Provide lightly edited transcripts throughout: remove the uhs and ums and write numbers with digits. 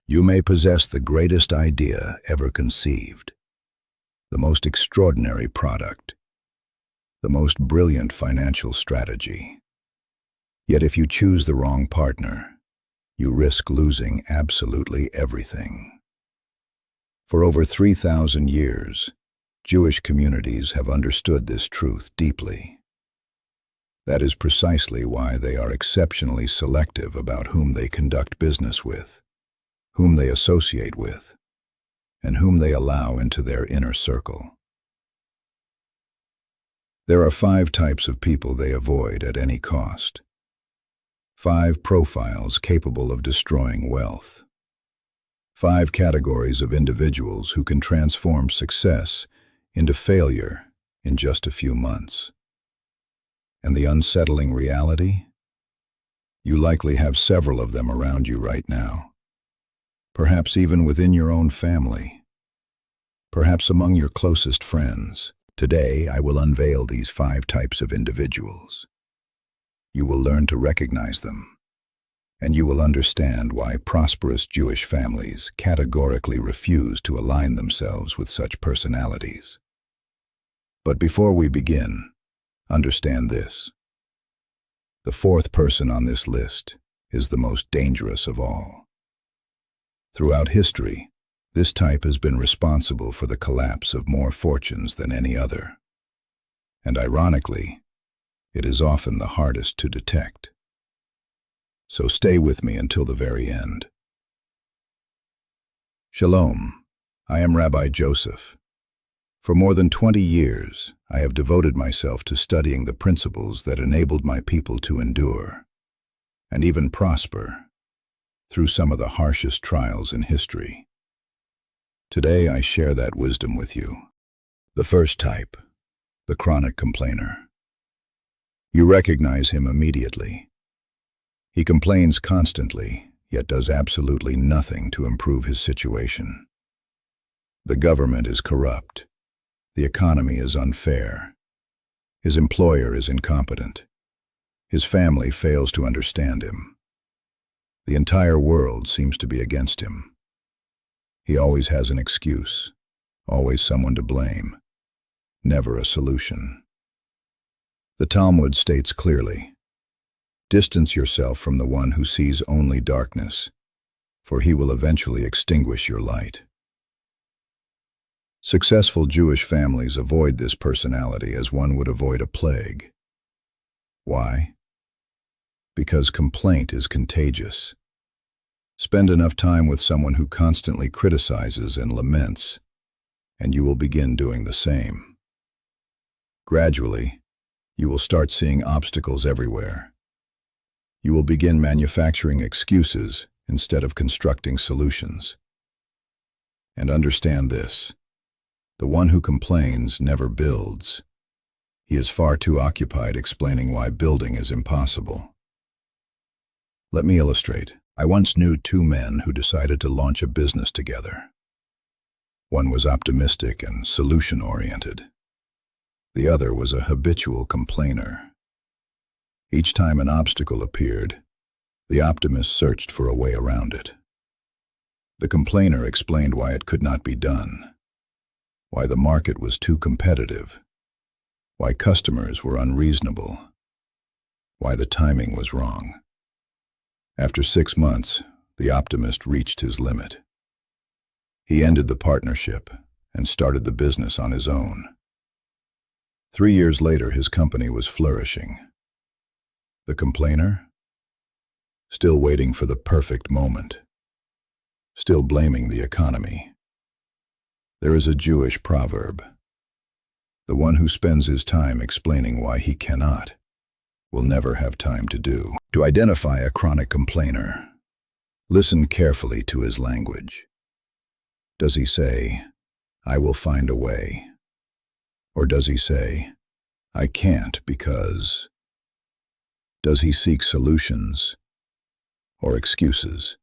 You may possess the greatest idea ever conceived, the most extraordinary product, the most brilliant financial strategy. Yet if you choose the wrong partner, you risk losing absolutely everything. For over 3,000 years, Jewish communities have understood this truth deeply. That is precisely why they are exceptionally selective about whom they conduct business with, whom they associate with, and whom they allow into their inner circle. There are 5 types of people they avoid at any cost. 5 profiles capable of destroying wealth. 5 categories of individuals who can transform success into failure in just a few months. And the unsettling reality? You likely have several of them around you right now. Perhaps even within your own family. Perhaps among your closest friends. Today, I will unveil these 5 types of individuals. You will learn to recognize them, and you will understand why prosperous Jewish families categorically refuse to align themselves with such personalities. But before we begin, understand this. The 4th person on this list is the most dangerous of all. Throughout history, this type has been responsible for the collapse of more fortunes than any other. And ironically, it is often the hardest to detect. So stay with me until the very end. Shalom, I am Rabbi Joseph. For more than 20 years, I have devoted myself to studying the principles that enabled my people to endure, and even prosper, through some of the harshest trials in history. Today I share that wisdom with you. The first type, the chronic complainer. You recognize him immediately. He complains constantly, yet does absolutely nothing to improve his situation. The government is corrupt. The economy is unfair. His employer is incompetent. His family fails to understand him. The entire world seems to be against him. He always has an excuse, always someone to blame, never a solution. The Talmud states clearly, "Distance yourself from the one who sees only darkness, for he will eventually extinguish your light." Successful Jewish families avoid this personality as one would avoid a plague. Why? Because complaint is contagious. Spend enough time with someone who constantly criticizes and laments, and you will begin doing the same. Gradually, you will start seeing obstacles everywhere. You will begin manufacturing excuses instead of constructing solutions. And understand this. The one who complains never builds. He is far too occupied explaining why building is impossible. Let me illustrate. I once knew 2 men who decided to launch a business together. One was optimistic and solution-oriented. The other was a habitual complainer. Each time an obstacle appeared, the optimist searched for a way around it. The complainer explained why it could not be done, why the market was too competitive, why customers were unreasonable, why the timing was wrong. After 6 months, the optimist reached his limit. He ended the partnership and started the business on his own. 3 years later, his company was flourishing. The complainer? Still waiting for the perfect moment. Still blaming the economy. There is a Jewish proverb. The one who spends his time explaining why he cannot will never have time to do. To identify a chronic complainer, listen carefully to his language. Does he say, "I will find a way"? Or does he say, "I can't because"? Does he seek solutions or excuses?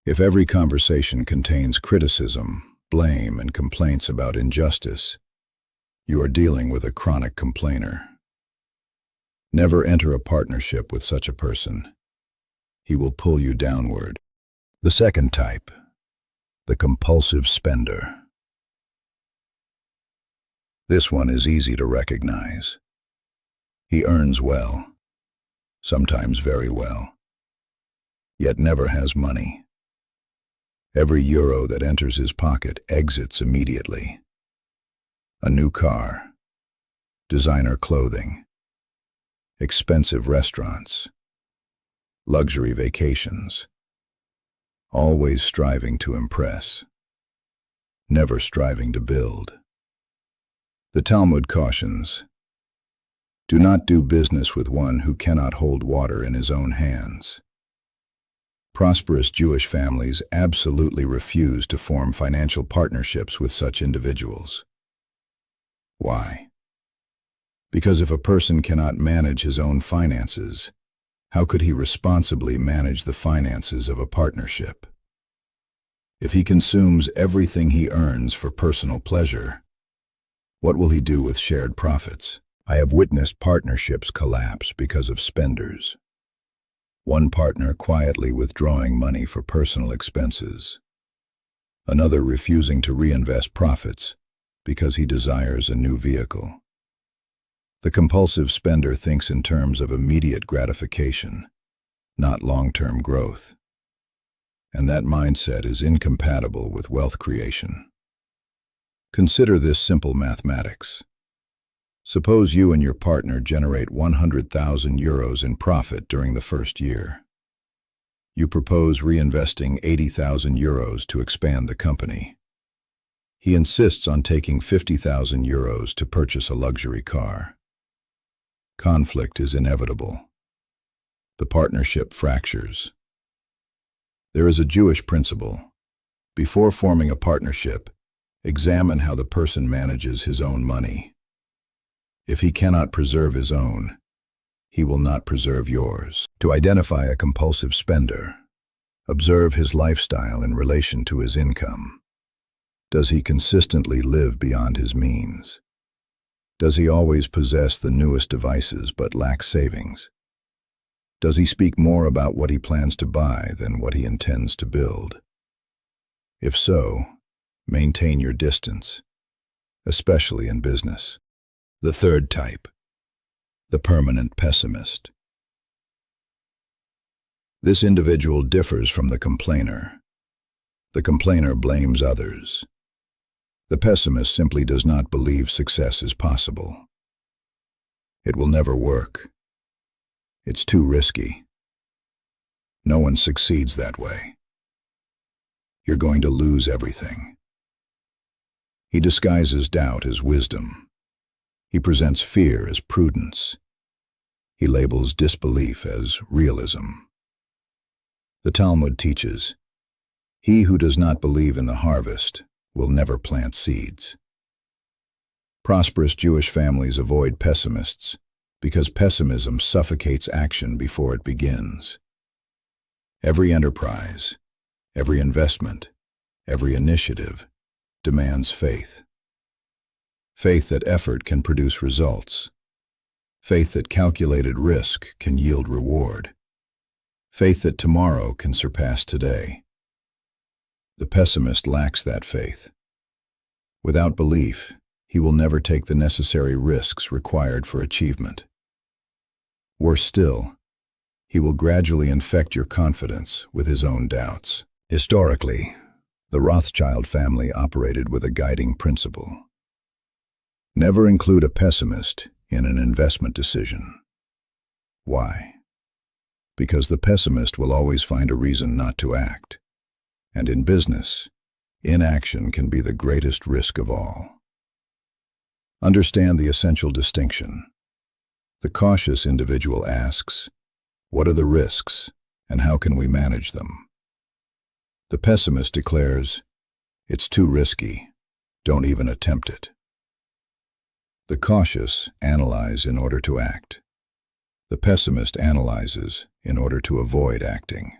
If every conversation contains criticism, blame, and complaints about injustice, you are dealing with a chronic complainer. Never enter a partnership with such a person. He will pull you downward. The second type, the compulsive spender. This one is easy to recognize. He earns well, sometimes very well, yet never has money. Every euro that enters his pocket exits immediately. A new car, designer clothing, expensive restaurants, luxury vacations, always striving to impress, never striving to build. The Talmud cautions, "Do not do business with one who cannot hold water in his own hands." Prosperous Jewish families absolutely refuse to form financial partnerships with such individuals. Why? Because if a person cannot manage his own finances, how could he responsibly manage the finances of a partnership? If he consumes everything he earns for personal pleasure, what will he do with shared profits? I have witnessed partnerships collapse because of spenders. One partner quietly withdrawing money for personal expenses. Another refusing to reinvest profits because he desires a new vehicle. The compulsive spender thinks in terms of immediate gratification, not long-term growth. And that mindset is incompatible with wealth creation. Consider this simple mathematics. Suppose you and your partner generate 100,000 euros in profit during the first year. You propose reinvesting 80,000 euros to expand the company. He insists on taking 50,000 euros to purchase a luxury car. Conflict is inevitable. The partnership fractures. There is a Jewish principle. Before forming a partnership, examine how the person manages his own money. If he cannot preserve his own, he will not preserve yours. To identify a compulsive spender, observe his lifestyle in relation to his income. Does he consistently live beyond his means? Does he always possess the newest devices but lack savings? Does he speak more about what he plans to buy than what he intends to build? If so, maintain your distance, especially in business. The third type, the permanent pessimist. This individual differs from the complainer. The complainer blames others. The pessimist simply does not believe success is possible. It will never work. It's too risky. No one succeeds that way. You're going to lose everything. He disguises doubt as wisdom. He presents fear as prudence. He labels disbelief as realism. The Talmud teaches, "He who does not believe in the harvest will never plant seeds." Prosperous Jewish families avoid pessimists because pessimism suffocates action before it begins. Every enterprise, every investment, every initiative demands faith. Faith that effort can produce results. Faith that calculated risk can yield reward. Faith that tomorrow can surpass today. The pessimist lacks that faith. Without belief, he will never take the necessary risks required for achievement. Worse still, he will gradually infect your confidence with his own doubts. Historically, the Rothschild family operated with a guiding principle. Never include a pessimist in an investment decision. Why? Because the pessimist will always find a reason not to act. And in business, inaction can be the greatest risk of all. Understand the essential distinction. The cautious individual asks, what are the risks and how can we manage them? The pessimist declares, it's too risky, don't even attempt it. The cautious analyze in order to act. The pessimist analyzes in order to avoid acting.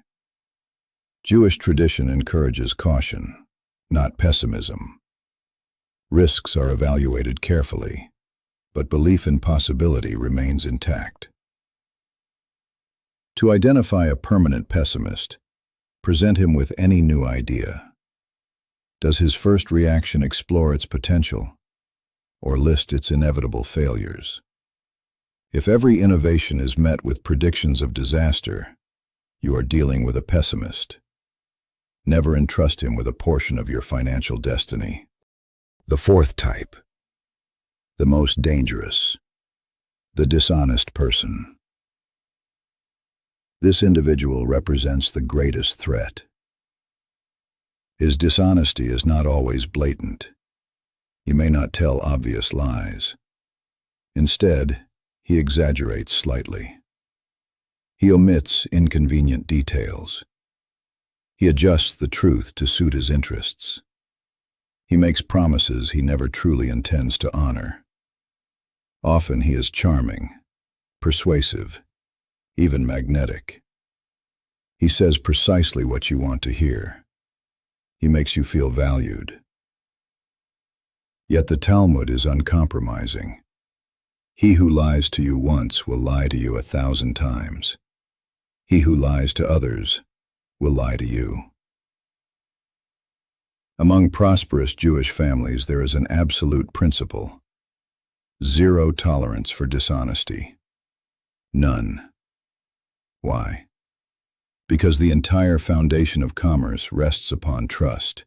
Jewish tradition encourages caution, not pessimism. Risks are evaluated carefully, but belief in possibility remains intact. To identify a permanent pessimist, Present him with any new idea. Does his first reaction explore its potential or list its inevitable failures? If every innovation is met with predictions of disaster, you are dealing with a pessimist. Never entrust him with a portion of your financial destiny. The fourth type, the most dangerous, the dishonest person. This individual represents the greatest threat. His dishonesty is not always blatant. He may not tell obvious lies. Instead, he exaggerates slightly. He omits inconvenient details. He adjusts the truth to suit his interests. He makes promises he never truly intends to honor. Often he is charming, persuasive, even magnetic. He says precisely what you want to hear. He makes you feel valued. Yet the Talmud is uncompromising. He who lies to you once will lie to you 1,000 times. He who lies to others will lie to you. Among prosperous Jewish families, there is an absolute principle: zero tolerance for dishonesty. None. Why? Because the entire foundation of commerce rests upon trust.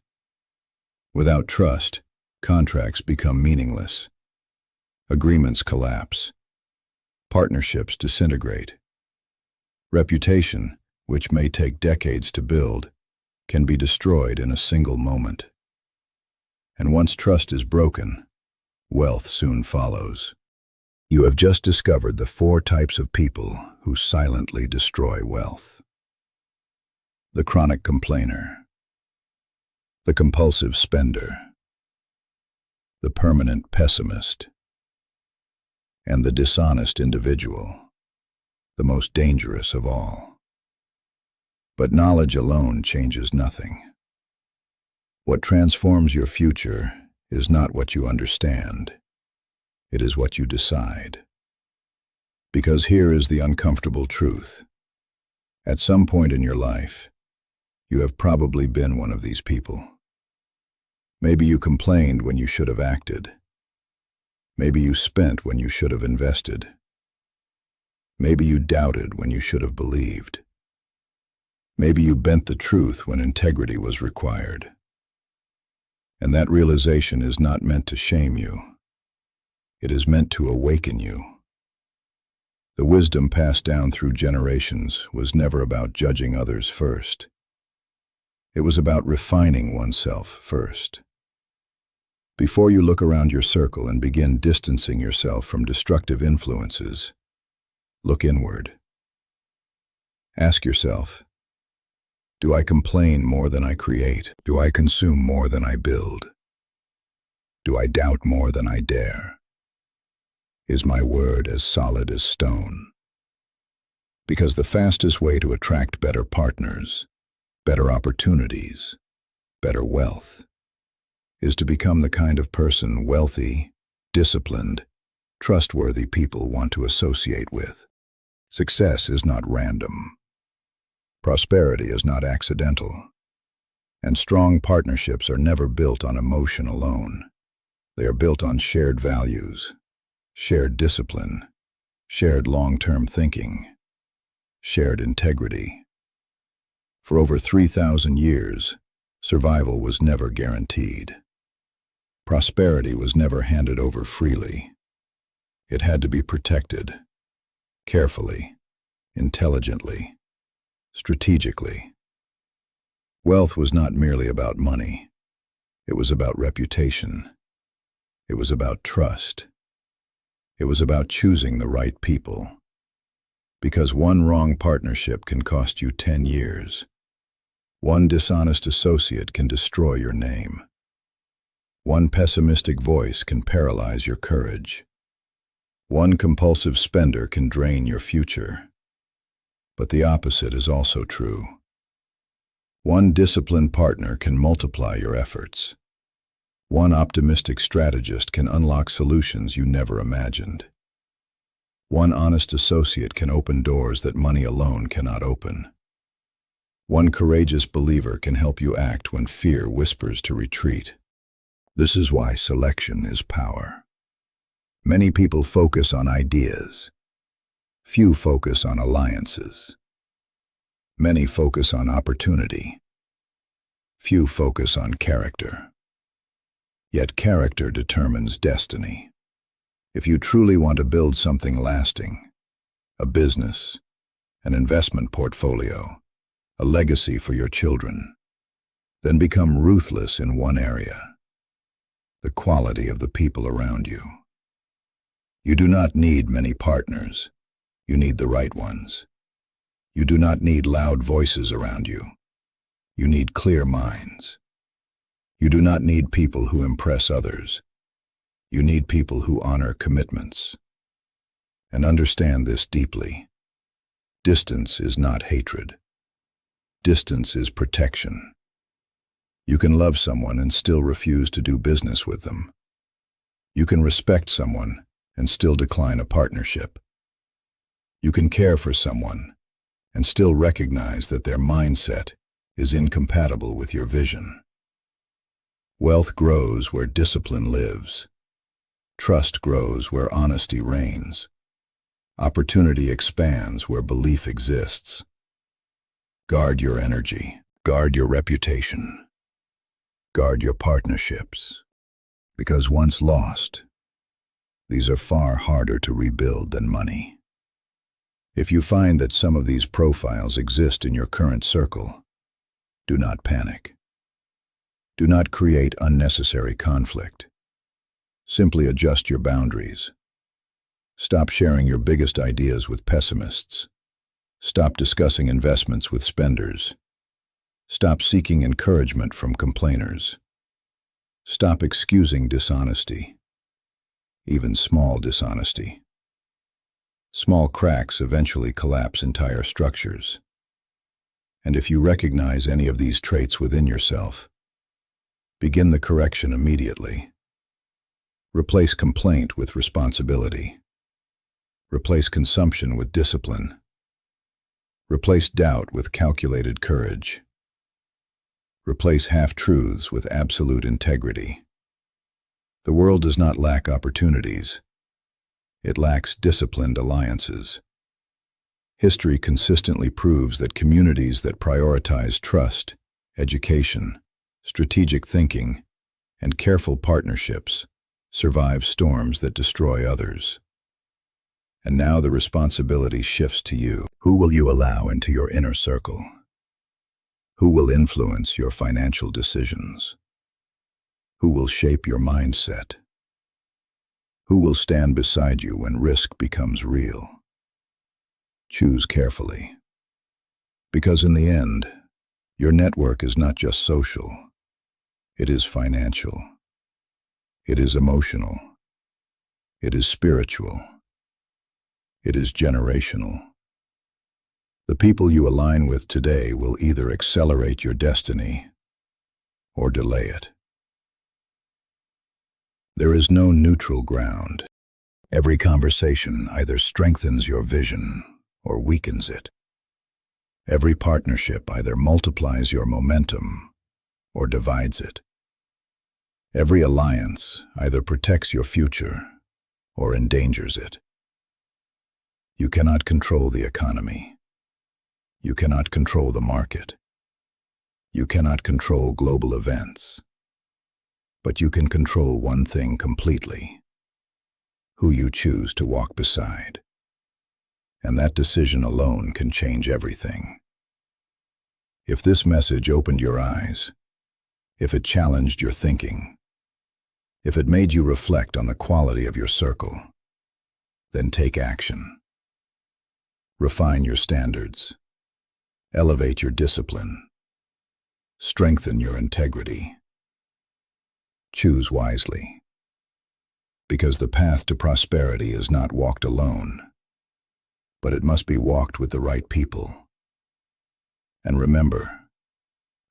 Without trust, contracts become meaningless. Agreements collapse. Partnerships disintegrate. Reputation, which may take decades to build, can be destroyed in a single moment. And once trust is broken, wealth soon follows. You have just discovered the 4 types of people who silently destroy wealth. The chronic complainer, the compulsive spender, the permanent pessimist, and the dishonest individual, the most dangerous of all. But knowledge alone changes nothing. What transforms your future is not what you understand. It is what you decide. Because here is the uncomfortable truth. At some point in your life, you have probably been one of these people. Maybe you complained when you should have acted. Maybe you spent when you should have invested. Maybe you doubted when you should have believed. Maybe you bent the truth when integrity was required. And that realization is not meant to shame you. It is meant to awaken you. The wisdom passed down through generations was never about judging others first. It was about refining oneself first. Before you look around your circle and begin distancing yourself from destructive influences, look inward. Ask yourself, do I complain more than I create? Do I consume more than I build? Do I doubt more than I dare? Is my word as solid as stone? Because the fastest way to attract better partners, better opportunities, better wealth, is to become the kind of person wealthy, disciplined, trustworthy people want to associate with. Success is not random. Prosperity is not accidental. And strong partnerships are never built on emotion alone. They are built on shared values, shared discipline, shared long-term thinking, shared integrity. For over 3,000 years, survival was never guaranteed. Prosperity was never handed over freely. It had to be protected, carefully, intelligently, strategically. Wealth was not merely about money. It was about reputation. It was about trust. It was about choosing the right people. Because one wrong partnership can cost you 10 years. One dishonest associate can destroy your name. One pessimistic voice can paralyze your courage. One compulsive spender can drain your future. But the opposite is also true. One disciplined partner can multiply your efforts. One optimistic strategist can unlock solutions you never imagined. One honest associate can open doors that money alone cannot open. One courageous believer can help you act when fear whispers to retreat. This is why selection is power. Many people focus on ideas. Few focus on alliances. Many focus on opportunity. Few focus on character. Yet character determines destiny. If you truly want to build something lasting, a business, an investment portfolio, a legacy for your children, then become ruthless in one area: the quality of the people around you. You do not need many partners. You need the right ones. You do not need loud voices around you. You need clear minds. You do not need people who impress others. You need people who honor commitments. And understand this deeply. Distance is not hatred. Distance is protection. You can love someone and still refuse to do business with them. You can respect someone and still decline a partnership. You can care for someone and still recognize that their mindset is incompatible with your vision. Wealth grows where discipline lives. Trust grows where honesty reigns. Opportunity expands where belief exists. Guard your energy. Guard your reputation. Guard your partnerships. Because once lost, these are far harder to rebuild than money. If you find that some of these profiles exist in your current circle, do not panic. Do not create unnecessary conflict. Simply adjust your boundaries. Stop sharing your biggest ideas with pessimists. Stop discussing investments with spenders. Stop seeking encouragement from complainers. Stop excusing dishonesty, even small dishonesty. Small cracks eventually collapse entire structures. And if you recognize any of these traits within yourself, begin the correction immediately. Replace complaint with responsibility. Replace consumption with discipline. Replace doubt with calculated courage. Replace half-truths with absolute integrity. The world does not lack opportunities. It lacks disciplined alliances. History consistently proves that communities that prioritize trust, education, strategic thinking, and careful partnerships survive storms that destroy others. And now the responsibility shifts to you. Who will you allow into your inner circle? Who will influence your financial decisions? Who will shape your mindset? Who will stand beside you when risk becomes real? Choose carefully. Because in the end, your network is not just social. It is financial. It is emotional. It is spiritual. It is generational. The people you align with today will either accelerate your destiny or delay it. There is no neutral ground. Every conversation either strengthens your vision or weakens it. Every partnership either multiplies your momentum or divides it. Every alliance either protects your future or endangers it. You cannot control the economy. You cannot control the market. You cannot control global events. But you can control one thing completely: who you choose to walk beside. And that decision alone can change everything. If this message opened your eyes, if it challenged your thinking, if it made you reflect on the quality of your circle, then take action. Refine your standards. Elevate your discipline. Strengthen your integrity. Choose wisely. Because the path to prosperity is not walked alone, but it must be walked with the right people. And remember,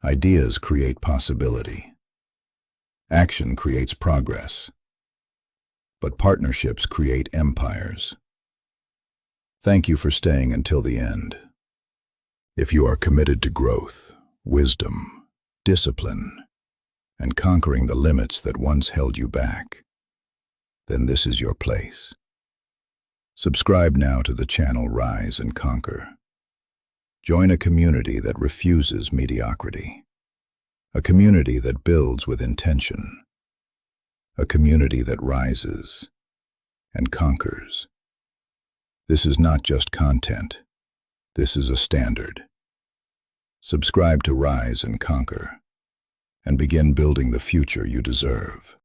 ideas create possibility. Action creates progress. But partnerships create empires. Thank you for staying until the end. If you are committed to growth, wisdom, discipline, and conquering the limits that once held you back, then this is your place. Subscribe now to the channel Rise and Conquer. Join a community that refuses mediocrity. A community that builds with intention. A community that rises and conquers. This is not just content. This is a standard. Subscribe to Rise and Conquer and begin building the future you deserve.